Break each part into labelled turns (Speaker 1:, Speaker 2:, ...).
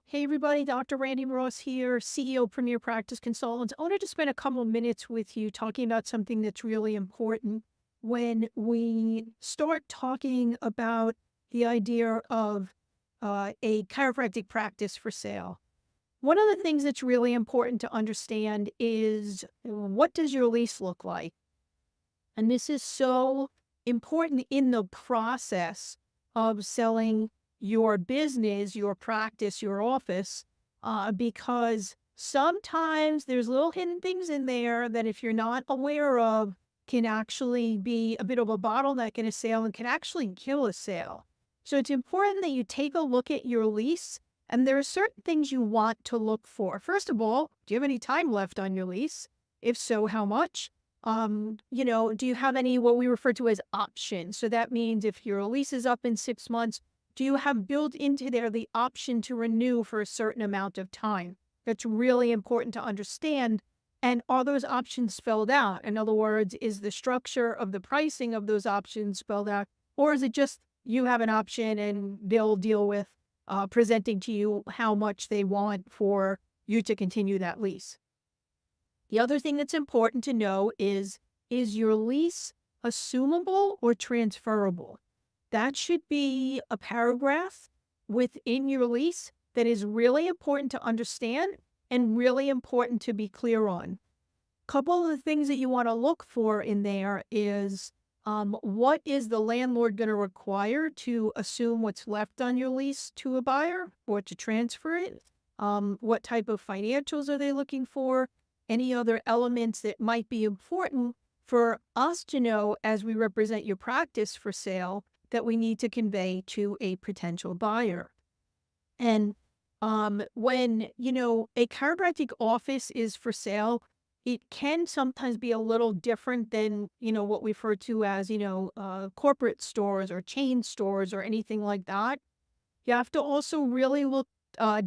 Speaker 1: Hey everybody, Dr. Randy Ross here, CEO Premier Practice Consultants. I wanted to spend a couple of minutes with you talking about something that's really important when we start talking about the idea of a chiropractic practice for sale. One of the things that's really important to understand is what does your lease look like? And this is so important in the process of selling your business, your practice, your office, because sometimes there's little hidden things in there that if you're not aware of can actually be a bit of a bottleneck in a sale and can actually kill a sale. So it's important that you take a look at your lease and there are certain things you want to look for. First of all, do you have any time left on your lease? If so, how much? Do you have any what we refer to as options? So that means if your lease is up in 6 months, do you have built into there the option to renew for a certain amount of time? That's really important to understand. And are those options spelled out? In other words, is the structure of the pricing of those options spelled out? Or is it just you have an option and they'll deal with presenting to you how much they want for you to continue that lease? The other thing that's important to know is your lease assumable or transferable? That should be a paragraph within your lease that is really important to understand and really important to be clear on. Couple of the things that you want to look for in there is what is the landlord going to require to assume what's left on your lease to a buyer or to transfer it? What type of financials are they looking for? Any other elements that might be important for us to know as we represent your practice for sale that we need to convey to a potential buyer. And when, a chiropractic office is for sale, it can sometimes be a little different than, what we refer to as, corporate stores or chain stores or anything like that. You have to also really look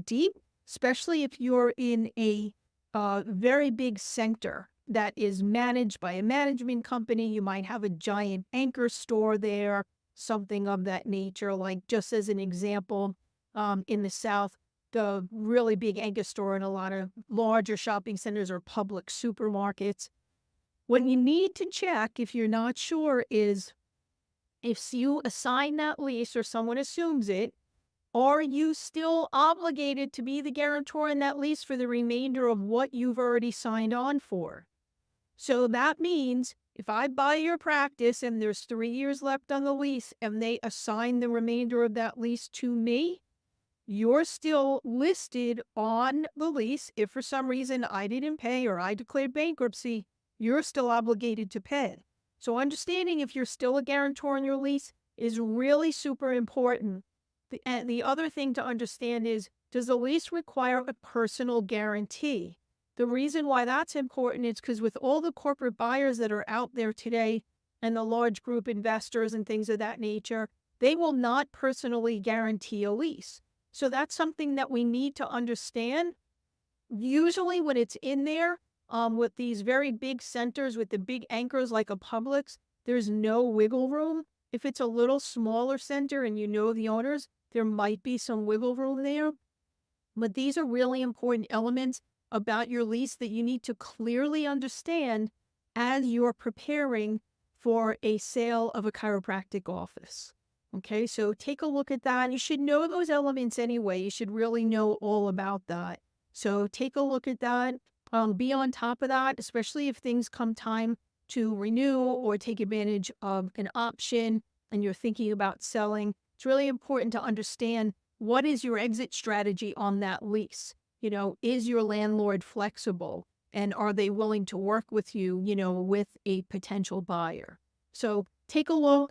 Speaker 1: deep, especially if you're in a very big center that is managed by a management company. You might have a giant anchor store there, something of that nature. Like just as an example, in the South, the really big anchor store in a lot of larger shopping centers or public supermarkets. What you need to check if you're not sure is if you assign that lease or someone assumes it, are you still obligated to be the guarantor in that lease for the remainder of what you've already signed on for? So that means if I buy your practice and there's 3 years left on the lease and they assign the remainder of that lease to me, you're still listed on the lease. If for some reason I didn't pay or I declared bankruptcy, you're still obligated to pay. So understanding if you're still a guarantor in your lease is really super important. The other thing to understand is, does the lease require a personal guarantee? The reason why that's important is because with all the corporate buyers that are out there today and the large group investors and things of that nature, they will not personally guarantee a lease. So that's something that we need to understand. Usually when it's in there, with these very big centers with the big anchors like a Publix, there's no wiggle room. If it's a little smaller center and you know the owners, there might be some wiggle room there. But these are really important elements about your lease that you need to clearly understand as you're preparing for a sale of a chiropractic office. Okay, so take a look at that. You should know those elements anyway. You should really know all about that. So take a look at that. Be on top of that, especially if things come time to renew or take advantage of an option and you're thinking about selling. It's really important to understand what is your exit strategy on that lease. Is your landlord flexible and are they willing to work with you, with a potential buyer? So take a look.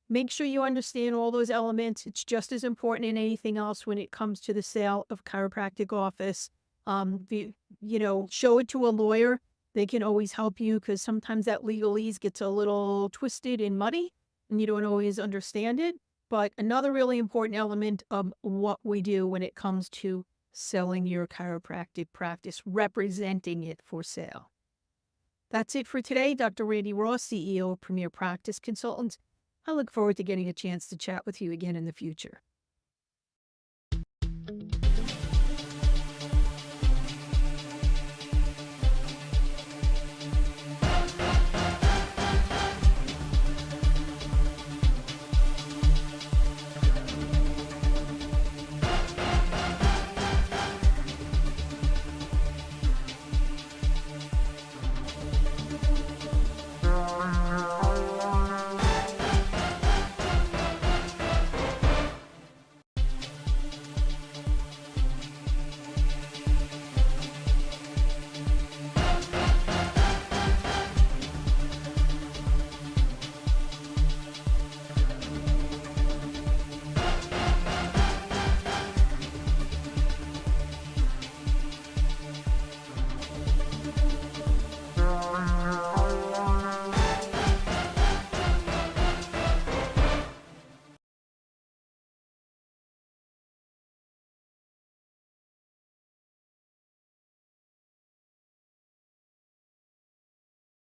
Speaker 1: Make sure you understand all those elements. It's just as important in anything else when it comes to the sale of chiropractic office. Show it to a lawyer. They can always help you because sometimes that legalese gets a little twisted and muddy and you don't always understand it. But another really important element of what we do when it comes to selling your chiropractic practice, representing it for sale. That's it for today. Dr. Randy Ross, CEO of Premier Practice Consultants. I look forward to getting a chance to chat with you again in the future.